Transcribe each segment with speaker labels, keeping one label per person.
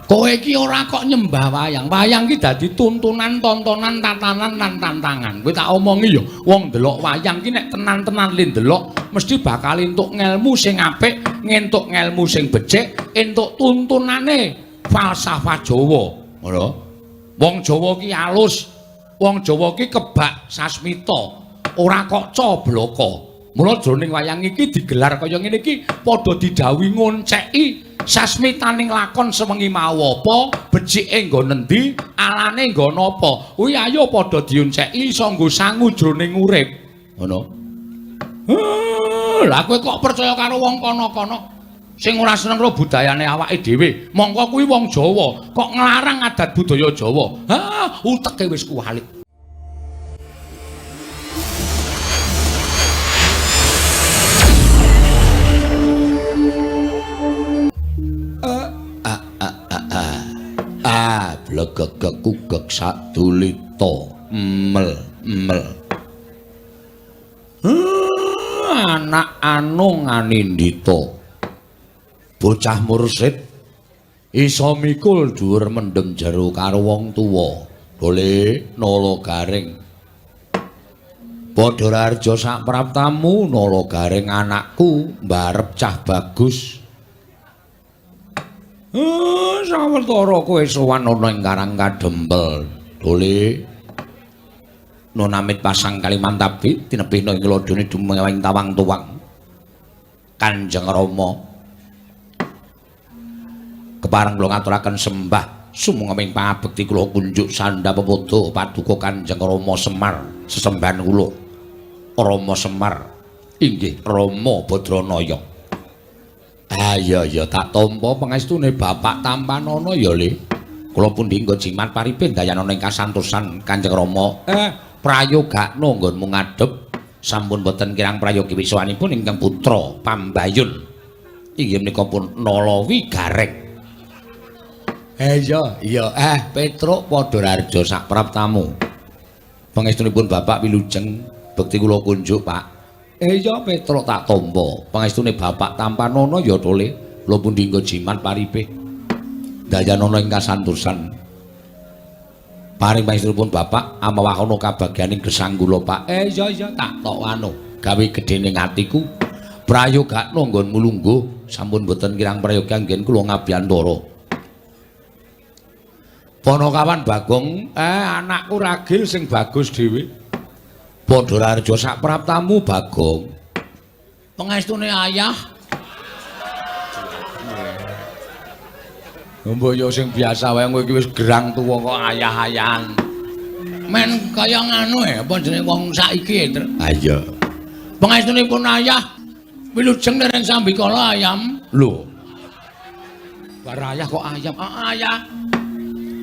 Speaker 1: Kowe iki ora kok nyembah wayang. Wayang ki dadi tuntunan, tontonan, tatanan lan tantangan. Kowe tak omongi ya, wong ndelok wayang ki nek tenan-tenan le ndelok mesti bakal entuk ngelmu sing apik, ngentuk ngelmu sing becik, entuk tuntunane falsafah Jawa. Ngono. Wong Jawa ki alus. Wong Jawa ki kebak sasmita, ora kok cobloko. Mula jroning wayang iki digelar kaya ngene iki padha didhawuhi ngonceki sasmitaning lakon sewengi mau apa, becike nggo nendi, alane nggo napa. Kuwi ayo padha dionceki iso nggo sangu jroning urip. Ngono. Lah kowe kok percaya karo wong kono-kono sing ora seneng karo budayane awake dhewe. Mongko kuwi wong Jawa, kok nglarang adat budaya Jawa. Uteke wis kuwalik. Blegegek sadulita mel anak anu nganindita bocah mursid iso mikul dhuwur mendem jero karo wong tuwa boleh nala garing padha rarja sak praptamu nala garing anakku mbarep cah bagus. Sawetara kowe sowan ana ing Karang Kadempel. Dole nonamit pasang Kalimantabi tinebihna ing lodone dumawing tawang tuwang. Kanjeng Rama kepareng kula ngaturaken sembah sumangga pangabekti kula kunjuk sandha pepodo paduka Kanjeng Rama Semar sesembahan kula. Rama Semar inggih Rama Badranaya. Ya tak tampa pangestune Bapak Tampanana ya Le. Kula pundi nggo jimat paripe dayanana ing kasantosan Kanjeng Rama. Prayogakna nggonmu ngadhep sampun boten kirang prayogi wiswanipun ingkang putra Pambayun. Inggih menika pun Nalawi Gareng. Iya Petruk padha rarja sak praptamu. Pangestunipun Bapak wilujeng bekti kula kunjuk Pak. Iya Petruk tak tampa pangestune Bapak Tampanana ya to Le. Kula pundi nggo jimat paripe dayanana ing kasantosan. Paring pangestunipun Bapak amawahono kabagyaning gesang kula Pak. Iya tak tok anu gawe gedhening atiku. Prayogakna nggonmu lungguh sampun boten kirang prayogi anggen kula ngabiyantara. Panakawan Bagong anakku ragil sing bagus dhewe. Padha rarja sak praptamu Bagong. Pangestune ayah. Mbaya sing biasa wae kowe iki wis gerang tuwa kok ayah-ayahan. Men kaya nganu apa jenenge wong saiki. Iya. Pangestunipun ayah wilujeng dereng sambikala ayam. Lho. Bar ayah kok ayam? Ayah.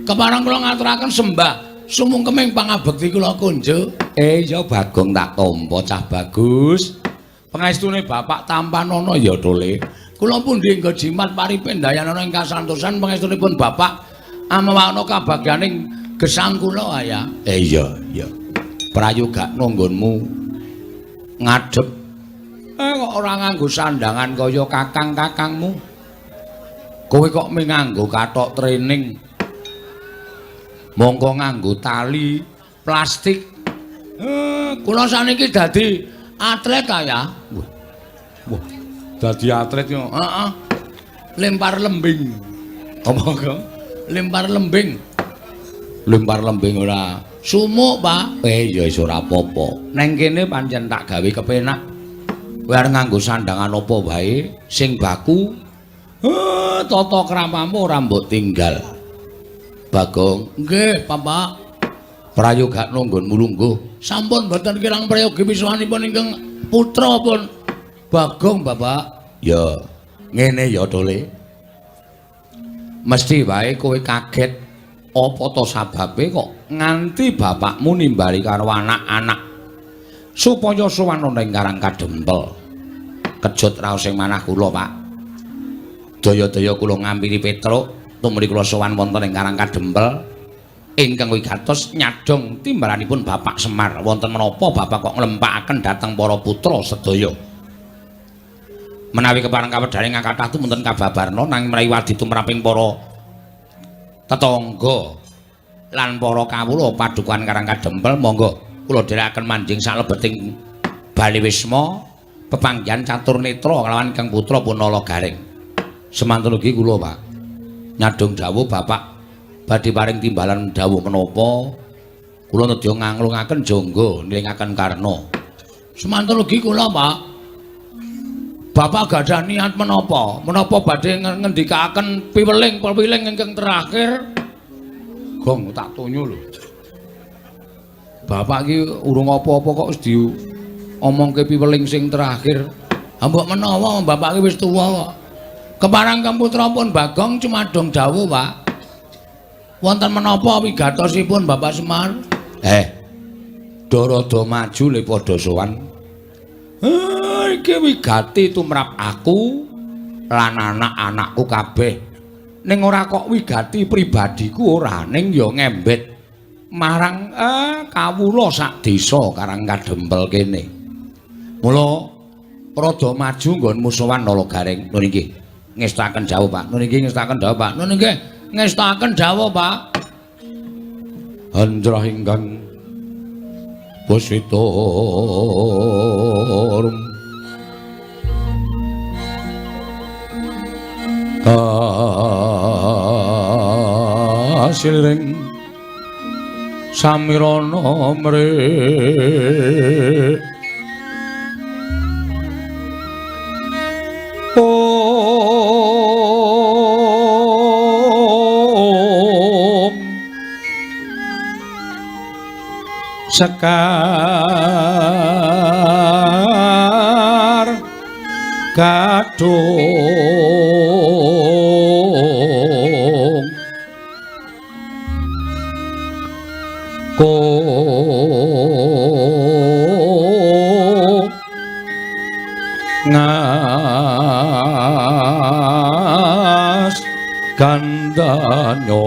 Speaker 1: Kepareng kula ngaturaken sembah sumungkeming pangabekti kula kunjuk. Ya Bagong tak tampa cah bagus. Pangestune Bapak Tampanana ya to Le. Kula pundi nggo jimat paripe dayanana ing kasantosan pangestunipun Bapak amawana kabagyaning gesang kula ya. Iya. Prayogakna nggonmu ngadhep. Kok ora nganggo sandangan kaya kakang-kakangmu. Kowe kok nganggo kathok training. Mongko nganggo tali plastik. Kula saniki dadi atlet ya. Wah. Dadi atlet yo. Heeh. Lempar lembing. Apa kok? Lempar lembing. Lempar lembing ora sumuk, Pak. Ya wis ora apa-apa. Neng kene pancen tak gawe kepenak. Kowe arep nganggo sandangan apa wae sing baku. Tata kramamu ora mbok tinggal. Bagong. Nggih, Bapak. Prayogakna nggonmu lungguh. Sampun boten kirang prayogi wiswanipun ingkang putra pun Bagong, Bapak. Ya, ngene ya to Le. Mesti wae kowe kaget apa to sababe kok nganti bapakmu nimbali karo anak-anak supaya sowan ana ing Karang Kadempel. Kejut raos sing manah kula, Pak. Daya-daya kula ngampiri Petruk tumrap kula sowan wonten ing Karang Kadempel. Ingkang wigatos nyadong timbalanipun Bapak Semar wonten menapa Bapak kok nglempakaken dhateng para putra sedaya. Menawi kepareng kawedhane ngakathah tumunten kababarna nanging mrawi wadi tumraping para tetangga lan para kawula padukan Karang Kadempel monggo kula dherekaken manjing saklebeting Bali Wisma pepanggihan catur netra kalawan Kang Putra Punala Garing. Semanten ugi kula Pak nyadong dawuh Bapak badhe paring timbalan dawuh menapa kula nedya nganglungaken jangga nilingaken karna. Semanten ugi kula Pak Bapak gadah niat menapa? Menapa badhe ngendikaken piweling ingkang terakhir? Gong tak tunyu lho. Bapak iki urung apa-apa kok wis diomongke piweling sing terakhir. Ha mbok menawa Bapak iki wis tuwa kok. Kepareng Kang Putra pun Bagong cumadong dawuh, Pak. Wonten menapa wigatosipun Bapak Semar? Dorada maju le padha sowan. Iki wigati tumrap aku lan anak-anakku kabeh. Ning ora kok wigati pribadiku ora ning ya ngembet marang kawula sak desa Karang Kadempel kene. Mula rada maju nggonmu sowan Nala Garing. Nun nggih ngestaken dawuh Pak. Nun nggih ngestaken dawuh Pak. Nun nggih ngestaken dawuh Pak. Andrah ingkang Positor Kasiling Samirana mrih Sekar Gadung Ko Ngas Gandanyo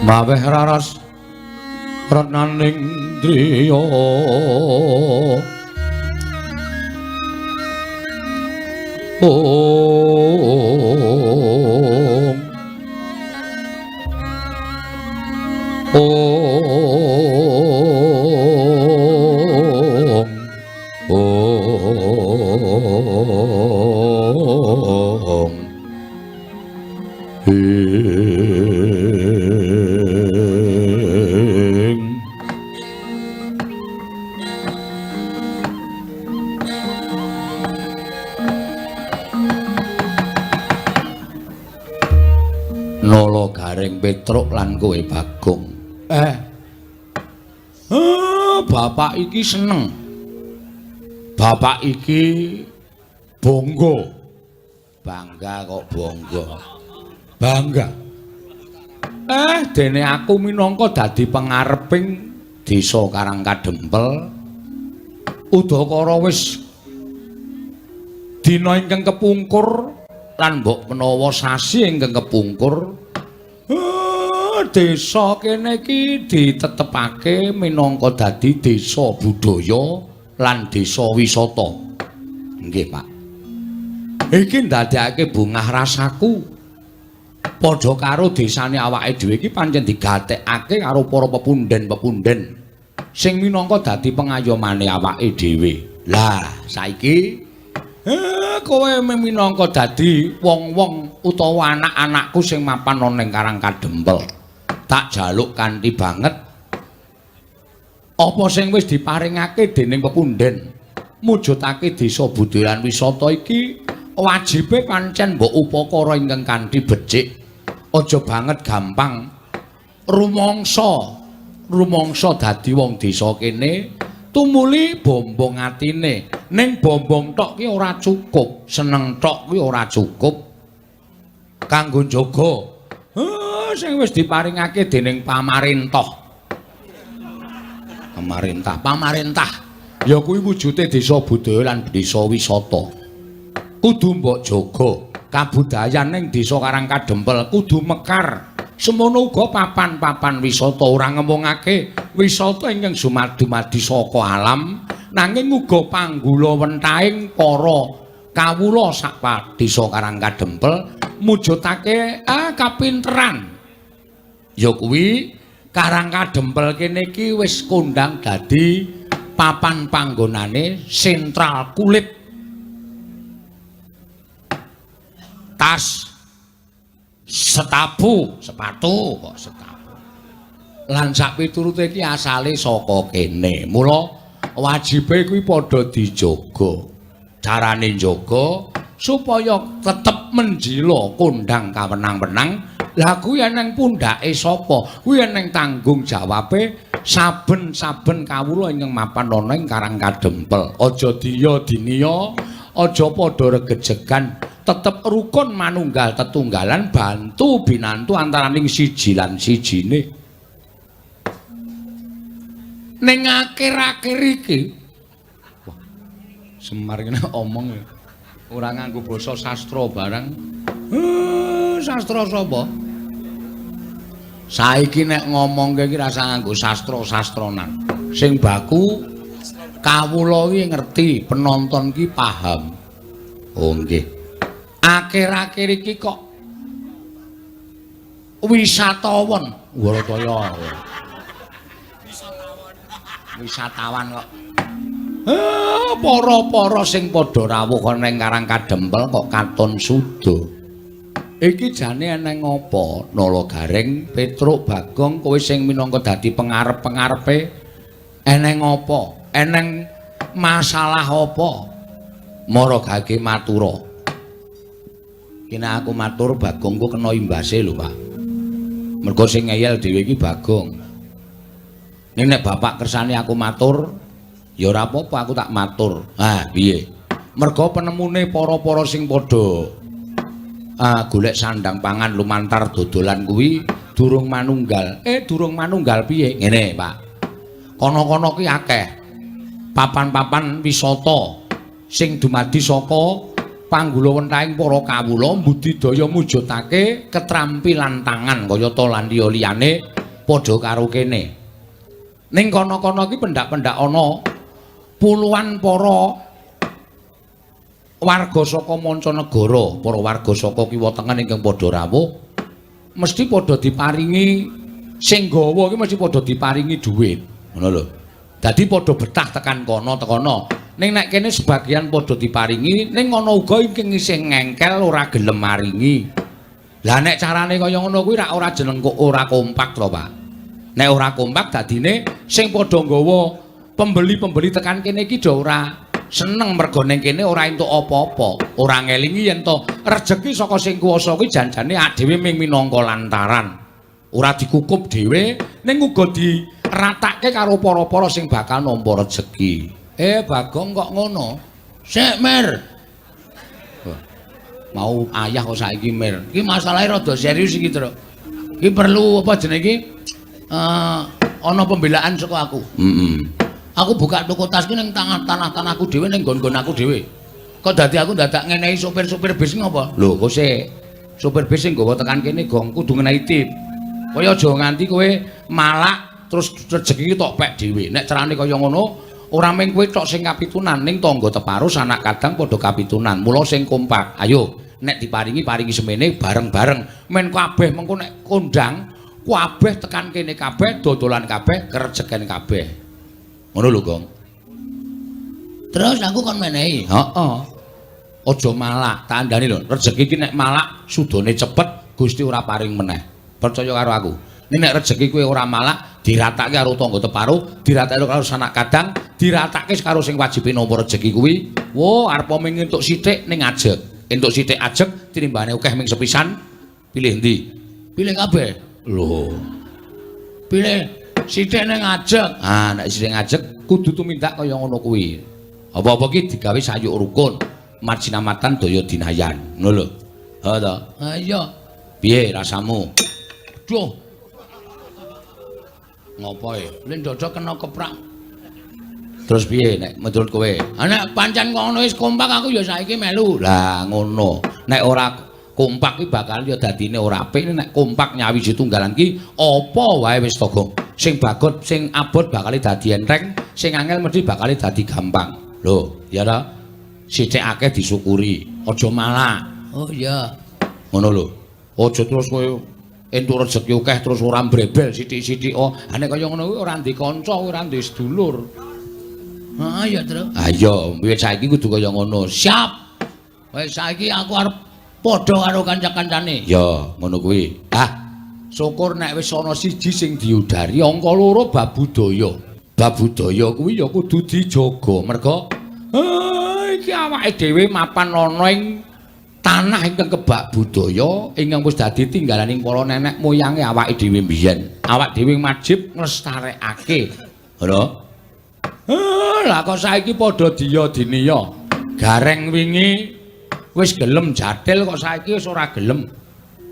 Speaker 1: Maweh raras renaning driya Nala Garing Petruk lan kowe Bagong. Bapak iki seneng. Bapak iki bangga. Bangga kok bangga. Bangga. Dene aku minangka dadi pangareping desa Karang Kadempel. Udakara wis dina ingkang kepungkur lan mbok menawa sasi ingkang kepungkur desa kene iki ditetepake minangka dadi desa budaya lan desa wisata. Nggih, Pak. Iki ndadekake bungah rasaku padha karo desane awake dhewe iki pancen digatekake karo para pepunden-pepunden sing minangka dadi pengayomane awake dhewe. Lah, saiki kowe minangka dadi wong-wong utawa anak-anakku sing mapan ana ning Karang Kadempel. Tak jaluk kanthi banget apa sing wis diparingake dening pepunden mujudake desa budaya lan wisata iki wajibe pancen mbok upakara ingkang kanthi becik. Aja banget gampang rumangsa dadi wong desa kene tumuli bombong atine. Ning bombong tok ki ora cukup, seneng tok ki ora cukup kanggo njaga sing wis diparingake dening pamarentah. Pamarentah ya kuwi wujude desa budaya lan desa wisata. Kudu mbok jaga. kabudayan ning desa Karangkadempel kudu mekar. Semono uga papan-papan wisata ora ngemungake wisata ingkang dumadi saka alam nanging uga panggula wentahing para kawula sak desa Karangkadempel mujudake kapinteran. Ya kuwi Karangkadempel kene iki wis kondang dadi papan panggonane sentral kulit tas sepatu kok setapu lan sak piturute iki asale saka kene mula wajibe kuwi padha dijaga carane njaga supaya tetep menjila kondang kawenang-wenang lah kuwi eneng pundhake sapa kuwi eneng tanggung jawabe saben-saben kawula ingkang mapan ana ing Karangkadempel aja diya diniya aja padha regejegan tetep rukun manunggal tetunggalan bantu binantu antaraning siji lan sijine ning akhir-akhir iki wah Semar kene omong ora nganggo basa sastra barang sastra sapa saiki nek ngomongke iki rasa nganggo sastra-sastronan sing baku kawula iki ngerti penonton iki paham oh nggih akhir-akhir iki kok wisatawan Warataya wisatawan kok para-para sing padha rawuh ana ing Karangkadempel kok katon suda iki jane eneng apa Nalagaring Petruk Bagong kowe sing minangka dadi pengarep-pengarepe eneng apa eneng masalah apa maragake matura kene aku matur Bagongku kena imbase lho Pak mergo sing ngeyel dhewe iki Bagong nek bapak kersane aku matur ya ora apa-apa aku tak matur piye mergo penemune para-para sing padha golek sandang pangan lumantar dodolan kuwi durung manunggal durung manunggal piye ngene Pak kono-kono ki akeh papan-papan wisata sing dumadi saka panggula wentahing para kawula mbudidaya mujudake ketrampilan tangan kaya to lan liyane padha karo kene. Ning kono-kono iki pendak-pendak ana puluhan para warga saka mancanegara, para warga saka kiwa tengen ingkang padha rawuh mesti padha diparingi sing gawa iki mesti padha diparingi dhuwit, ngono lho. Dadi padha betah tekan kono. Ning nek kene sebagian padha diparingi, ning ana uga ingkang isih ngengkel ora gelem maringi. Lah nek carane kaya ngono kuwi ora jeneng kok ora kompak to, Pak. Nek ora kompak dadine sing padha nggawa pembeli-pembeli tekan kene iki do ora seneng mergo ning kene ora entuk apa-apa. Ora ngelingi yen to rejeki saka sing kuwasa kuwi janjane dhewe ming minangka lantaran. Ora dikukup dhewe ning uga diratake karo para-para sing bakal nampa rejeki. Bagong kok ngono. Sik, Mir. Mau ayah kok saiki, Mir. Iki masalahe rada serius iki, Truk. Iki perlu apa jenenge iki? Ana pembelaan saka aku. Aku buka toko tas ki ning tanah-tanahku dhewe ning nggon-nggon aku dhewe. Kok dadi aku dadak ngenehi sopir-sopir bis ngopo? Lho, kok sik. Sopir bis sing nggawa tekan kene gong kudu ngenehi tip. Kaya aja nganti kowe malak terus rezeki tok pek dhewe. Nek carane kaya ngono ora mung kowe tok sing kapitunan ning tangga teparu sanak kadang padha kapitunan. Mula sing kompak. Ayo, nek diparingi paringi semene bareng-bareng. Men kabeh mengko nek kondang kabeh tekan kene kabeh dodolan kabeh kerejeken kabeh. Ngono lho, Gong. Terus aku kon menehi. Heeh. Aja malak, tandani lho. Rezeki iki nek malak sudane cepet Gusti ora paring meneh. Percaya karo aku. Nek rezeki kowe ora malak diratake karo tangga teparu, diratake karo sanak kadang, diratake karo sing wajibe nampa rezeki kuwi. Wo, arep ming entuk sithik ning ajeg. Entuk sithik ajeg tinimbane akeh ming sepisan. Pilih ndi? Pilih kabeh. Lho. Pilih sithik ning ajeg. Nek sithik ajeg kudu tumindak kaya ngono kuwi. Apa-apa ki digawe sayuk rukun. Marjinamatan daya dinayan. Ngono lho. Ha ta? Ha iya. Piye rasamu? Duh. Ngopo e? Lek ndodok kena keprak. Terus piye nek menurut kowe? Nek pancen ngono wis kompak aku ya saiki melu. Lah ngono. Nek ora kompak ki bakal ya dadine ora apik, nek kompak nyawiji tunggalan ki apa wae wis to, Gong. Sing bagot, sing abot bakal dadi enteng, sing angel mesti bakal dadi gampang. Lho, ya ta? Sithik akeh disyukuri, aja malah. Oh iya. Ngono lho. Aja terus kowe entuk rezeki akeh terus ora mbrebel sithik-sithik. Oh, nek kaya ngono kuwi ora ndek kanca, ora ndek sedulur. Heeh, ya, Tru. Ha iya, wiwit saiki kudu kaya ngono. Siap. Wis saiki aku arep padha karo kanca-kancane. Ya, ngono kuwi. Syukur nek wis ana siji sing diudari, angka loro bab budaya. Bab budaya kuwi ya kudu dijaga. Merga iki awake dhewe mapan ana ing tanah ingkang kebak budaya ingkang wis dadi tinggalaning para nenek moyange awake dhewe mbiyen. Awak dhewe wajib nglestarekake. Ngono. Lah kok saiki padha diya diniya. Gareng wingi wis gelem jadil kok saiki wis ora gelem.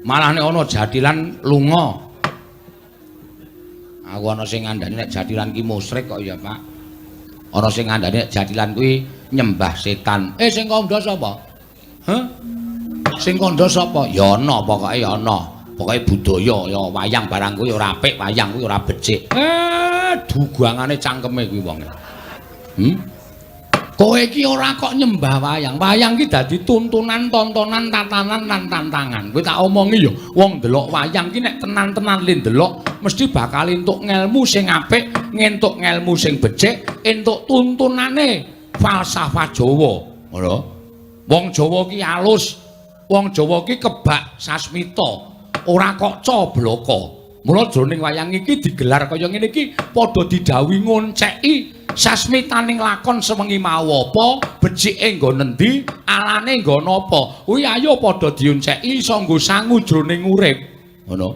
Speaker 1: Malah nek ana jadilan lunga. Aku ana sing ngandani nek jadilan ki musyrik kok ya, Pak. Ana sing ngandani nek jadilan kuwi nyembah setan. Sing kandha sapa? Hah? Sing kandha sapa? Ya ana pokoke ya ana. Pokoke budaya ya wayang barang kuwi ora apik, wayang kuwi ora becik. Dugangane cangkeme kuwi wong. Kowe iki ora kok nyembah wayang. Wayang ki dadi tuntunan, tontonan, tatanan lan tantangan. Kowe tak omongi ya, wong ndelok wayang ki nek tenan-tenan le ndelok mesti bakal entuk ngelmu sing apik, ngentuk ngelmu sing becik, entuk tuntunane falsafah Jawa. Ngono. Wong Jawa ki alus. Wong Jawa ki kebak sasmita. Ora kok cobloko. Mula jroning wayang iki digelar kaya ngene iki padha didhawuhi ngonceki sasmitaning lakon sewengi mau apa, becike nggo nendi, alane nggo napa. Kuwi ayo padha dionceki iso nggo sangu jroning urip. Ngono.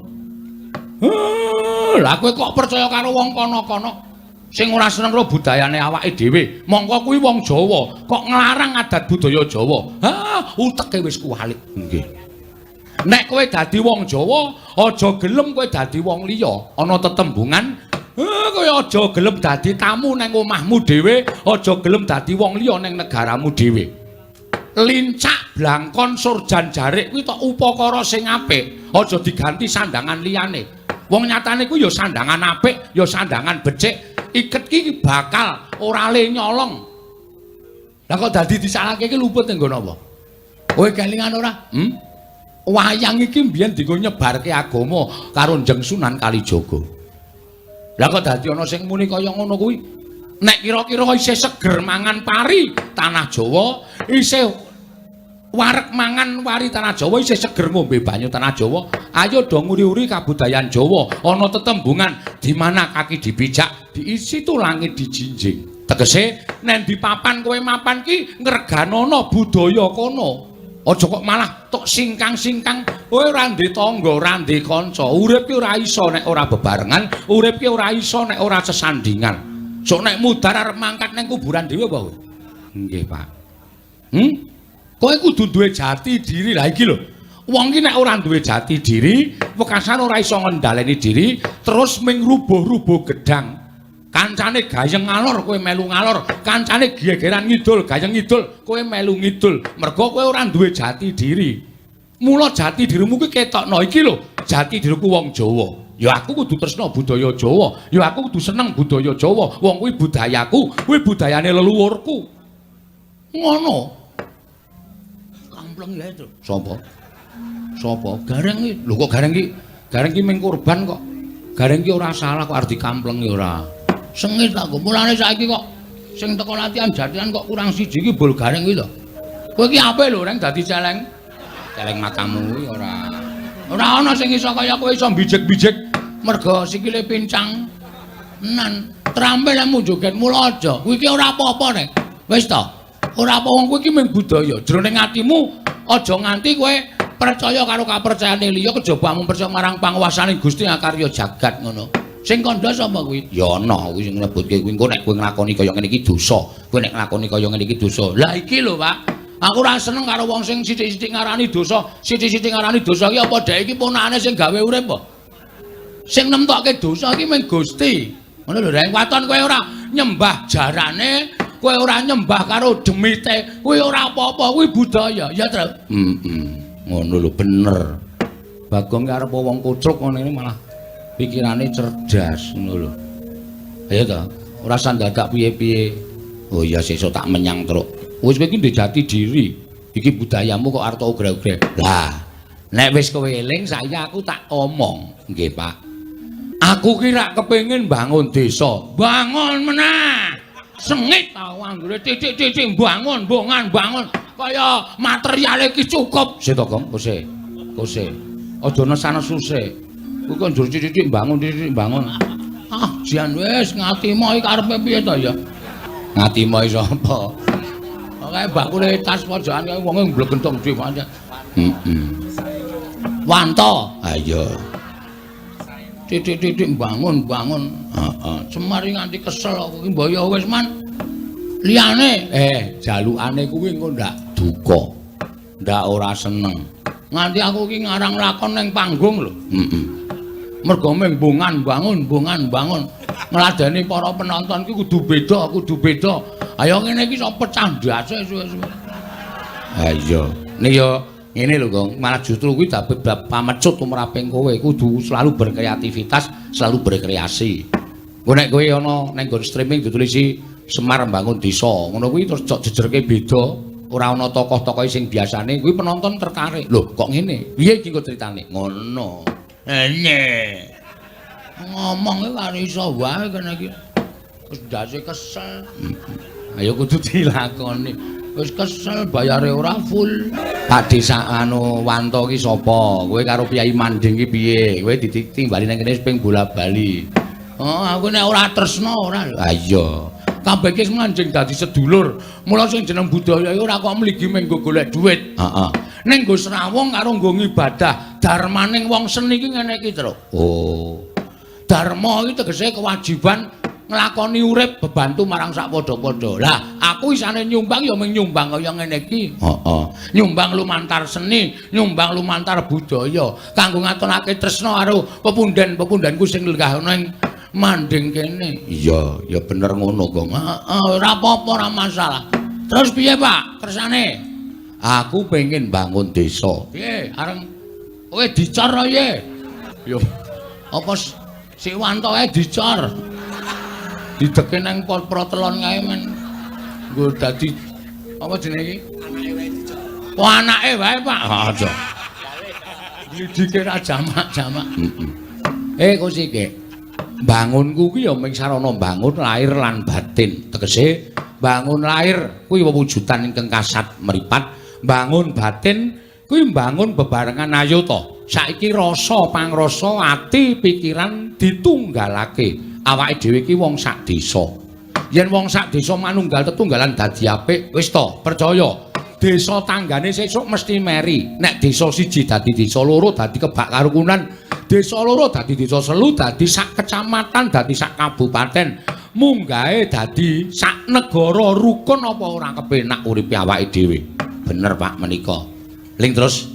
Speaker 1: Lah kowe kok percaya karo wong kono-kono sing ora seneng karo budayane awake dhewe. Mongko kuwi wong Jawa, kok nglarang adat budaya Jawa. Uteke wis kuwalik. Nggih. Nek kowe dadi wong Jawa, aja gelem kowe dadi wong liya. Ana tetembungan, kowe aja gelem dadi tamu nang omahmu dhewe, aja gelem dadi wong liya nang negaramu dhewe. Lincak, blangkon, surjan jarik kuwi tok upakara sing apik, aja diganti sandangan liyane. Wong nyatane kuwi ya sandangan apik, ya sandangan becik, iket ki bakal ora le nyolong. Lah kok dadi disalahke iki luput ning nggon apa? Kowe kelingan ora? Wayang iki mbiyen dienggo nyebarke agama karo Njeng Sunan Kalijaga. Lah kok dadi ana sing muni kaya ngono kuwi? Nek kira-kira isih seger mangan pari tanah Jawa, isih wareg mangan wari tanah Jawa, isih seger ngombe banyu tanah Jawa, ayo do nguri-uri kabudayan Jawa. Ana tetembungan di mana kaki dipijak, diisi tu langit dijinjing. Tegese nek di papan kowe mapan ki ngreganono budaya kono. Aja kok malah tok singkang-singkang kowe ora ndek tangga, ora ndek kanca. Urip ki ora iso nek ora bebarengan, urip ki ora iso nek ora sesandingan. Sok nek mudhar arep mangkat nang kuburan dhewe apa kowe? Nggih, Pak. Kowe kudu duwe jati diri. Lah iki lho. Wong ki nek ora duwe jati diri, wekasan ora iso ngendhaleni diri, terus ming rubuh-rubuh gedang. Kancane gayeng ngalor kowe melu ngalor, kancane gegeran ngidul gayeng ngidul kowe melu ngidul. Mergo kowe ora duwe jati diri. Mula jati dirimu kuwi ketokno iki lho, jati diriku wong Jawa. Ya aku kudu tresna budaya Jawa, ya aku kudu seneng budaya Jawa. Wong kuwi budayaku, kuwi budayane leluhurku. Ngono. Kampleng lha itu. Sopo? Sopo? Gareng iki. Lho kok gareng iki? Gareng iki ming kurban kok. Gareng iki ora salah kok arep dikamplengi ora. Sengit aku. Mulane saiki kok sing teko latihan jadian kok kurang siji iki bol gareng iki lho. Kowe iki ape lho reng dadi celeng? Celeng makamu kuwi ora. Ora ana sing iso kaya kowe iso bijek-bijek merga sikile pincang. Nan, trampe lemu joget mula aja. Kuwi iki ora apa-apa nek. Wis to. Ora apa wong kuwi iki mung budaya. Jroning atimu aja nganti kowe percaya karo kapercayane liya kejaba mung percaya marang panguwasaning Gusti Akarya jagat ngono. Sing kandha sapa kuwi? Ya ana kuwi sing mlebutke kuwi. Engko nek kowe nglakoni kaya ngene iki dosa. Kowe nek nglakoni kaya ngene iki dosa. Lah iki lho, Pak. Aku ora seneng karo wong sing sithik-sithik ngarani dosa. Sithik-sithik ngarani dosa iki apa dhek iki ponakane sing gawe urip apa? Sing nemtokke dosa iki mung Gusti. Ngono lho, Reng. Waton kowe ora nyembah jarane, kowe ora nyembah karo demite, kuwi ora apa-apa, kuwi budaya. Ya, Tru. Ngono lho bener. Bagong ki arep wong kucruk ngene malah pikirane cerdas ngono lho. Ayo to, ora usah dadak piye-piye. Oh iya sesuk tak menyang truk. Wis kowe iki ndek jati diri. Iki budayamu kok arep ogrek-ogrek. Lah, nek wis kowe eling saiki aku tak omong. Nggih, Pak. Aku ki rak kepengin bangun desa. Bangun meneh. Sengit ta anggere titik-titik bangun, bongan bangun. Kaya materiale iki cukup. Sik to, Gong, kose. Kose. Aja nesana susih. Kuwi kok njur titik bangun, titik bangun. Ah, jan wis ngatimo iki karepe piye to ya? Ngatimo sapa? Kae bakule tas pojokan kae wonge mblegentong dhewe pancen. Wanto. Ha iya. Titik-titik bangun. Heeh. Semari nganti kesel aku iki mbaya wis man. Liyane jalukane kuwi engko ndak duka. Ndak ora seneng. Nganti aku iki ngarang lakon ning panggung lho. Mergo mung bangun. Ngladeni para penonton ki kudu beda. Ayo ngene iki sok pecah ndase suwe-suwe. Ha iya. Nek yo ngene lho, Gong, malah justru kuwi dadi pamecut tumraping kowe kudu selalu berkreativitas, selalu berkreasi. Engko nek kowe ana ning nggon streaming ditulisi Semar Bangun Desa, ngono kuwi terus cok jejerke beda, ora ana tokoh-tokohe sing biasane, kuwi penonton tertarik. Lho, kok ngene? Piye iki kok critane? Ngono. Ngomong karo iso wae kene iki. Wis ndase kesel. Ayo kudu dilakoni. Wis kesel bayare ora full. Pak Desa anu Wanto ki sapa? Kowe karo Kyai Manding ki piye? Kowe ditimbali nang kene ping bola-bali. Oh, aku nek ora tresna ora. Ha iya. Kabeh ki manjing dadi sedulur. Mula sing jeneng budaya ora kok mligi menggo golek dhuwit. Heeh. Ning nggo srawung karo nggo ngibadah. Darmaning wong seni ki ngene iki, Tru. Oh. Dharma iki tegese kewajiban nglakoni urip bebantu marang sak padha-padha. Lah, aku isane nyumbang ya mung nyumbang kaya ngene iki. Heeh. Nyumbang lumantar seni, nyumbang lumantar budaya kanggo ngatonake tresna karo pepundhen-pepundhenku sing lenggah ning Manding kene. Iya, ya bener ngono, Gong. Heeh, ora apa-apa, ora masalah. Terus piye, Pak? Kersane? Aku pengen bangun desa. Piye? Areng kowe dicor ya? Yo. Apa si Wanto ae dicor? Dideke nang protelon kae men. Nggo dadi apa jenenge iki? Anake wae dicor. Oh, anake wae, Pak. Aja. Lidike ra jamak-jamak. Kok sik bangunku ki ya ming sarana bangun lahir lan batin. Tegese bangun lahir kuwi wewujudan ingkang kasat mripat, bangun batin kuwi bangun bebarengan ayuta. Saiki rasa pangrasa ati pikiran ditunggalake. Awake dhewe ki wong sak desa. Yen wong sak desa manunggal tetunggalan dadi apik, wis to, percaya. Desa tanggane sesuk mesti meri. Nek desa siji dadi desa loro dadi kebak karukunan, desa loro dadi desa selu, dadi sak kecamatan, dadi sak kabupaten, munggahe dadi sak negara rukun apa ora kepenak uripe awake dhewe. Bener Pak menika. Ling terus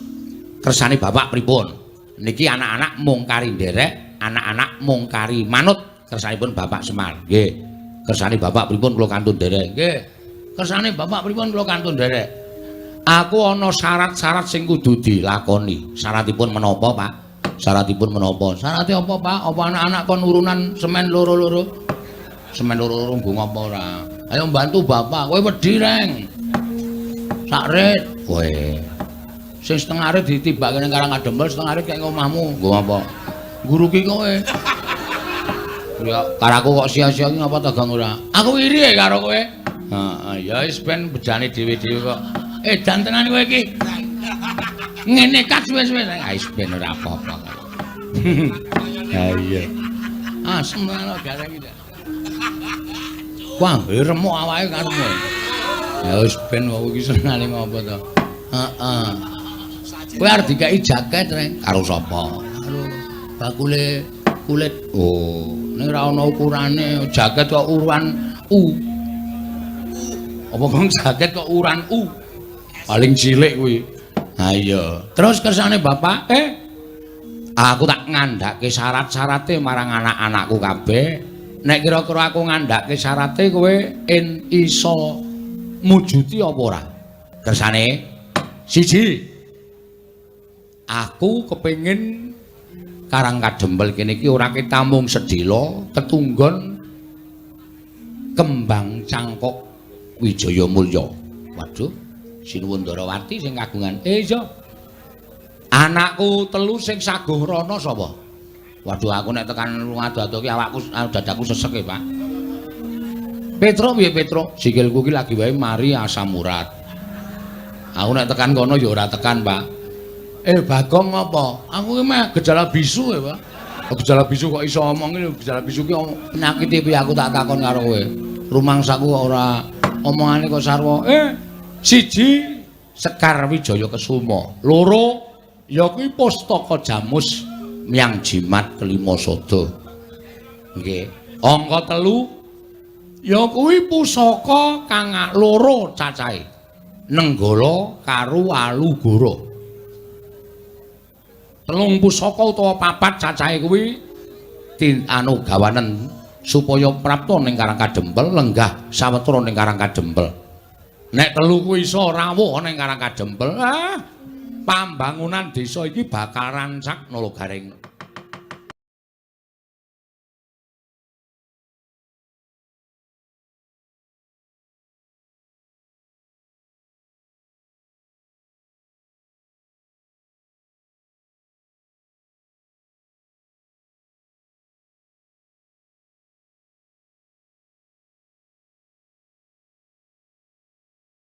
Speaker 1: kersane Bapak pripun? Niki anak-anak mung kari nderek, anak-anak mung kari manut kersanipun Bapak Semar. Nggih. Kersane Bapak pripun kula kantun nderek. Nggih. Kersane Bapak pripun kula kantun nderek. Aku ana syarat-syarat sing kudu dilakoni. Syaratipun menapa, Pak? Syaratipun menapa? Syarate apa, Pak? Apa anak-anak kon urunan semen loro-loro? Semen loro-loro nggo ngapa ora? Ayo mbantu Bapak, kowe wedi reng. Sakrit, kowe. Sing setengah rit ditibake ning Karangadempel, setengah rit kaya ngomahmu. Nggo apa? Guru ki kowe. Ya, karo aku kok sia-sia ki ngapa dagang ora? Aku iri karo kowe. Heeh, ya wis ben bejane dhewe-dhewe kok. Dan tenan kowe iki. Ngene kas wis-wis. Wis ben ora apa-apa. Ha iya. Semono gareng iki. Wah, remuk awake karepmu. Ya wis ben wong iki senengane ngopo to. Heeh. Kowe arep dikai jaket reng karo sapa? Karo bakule kulit. Oh, ning ora ana ukurane. Jaket kok ukuran U. Apa kok jaket kok ukuran U? Paling cilik kuwi. Ha iya. Terus kersane Bapak, aku tak ngandhake syarat-syarate marang anak-anakku kabeh. Nek kira-kira aku ngandhake syarate kowe iso mujuti apa ora? Kersane siji. Aku kepengin Karang Kadempel kene iki ora ketamung sedhela, ketunggon kembang cangkok Wijaya Mulya. Waduh, Sinuwun Ndarawati sing kagungan. Iya. Anakku telu sing saguh rana sapa? Waduh, aku nek tekan ngadu-adu ki awakku dadaku sesek Pak. Petro piye Petro? Sikilku ki lagi wae mari asam urat. Aku nek tekan kono ya ora tekan, Pak. Bagong apa? Aku ki meh gejala bisu ya, Pak. Gejala bisu kok iso omong iki gejala bisu ki penyakit piye aku tak takon karo kowe. Rumangsaku ora omongane kok sarwa. Siji Sekar Wijaya Kesuma. Loro ya kuwi Pustaka Jamus Myang Jimat Kelima Sada. Nggih. Angka 3 ya kuwi pusaka kang loro cacahe. Nenggala karo Alugara. 3 pusaka utawa 4 cacahe kuwi gawanen supaya prapta ning Karang Kadempel lenggah sawetara ning Karang Kadempel. Nek 3 kuwi iso rawuh ning Karang Kadempel, pambangunan desa iki bakal rancak Nalagaring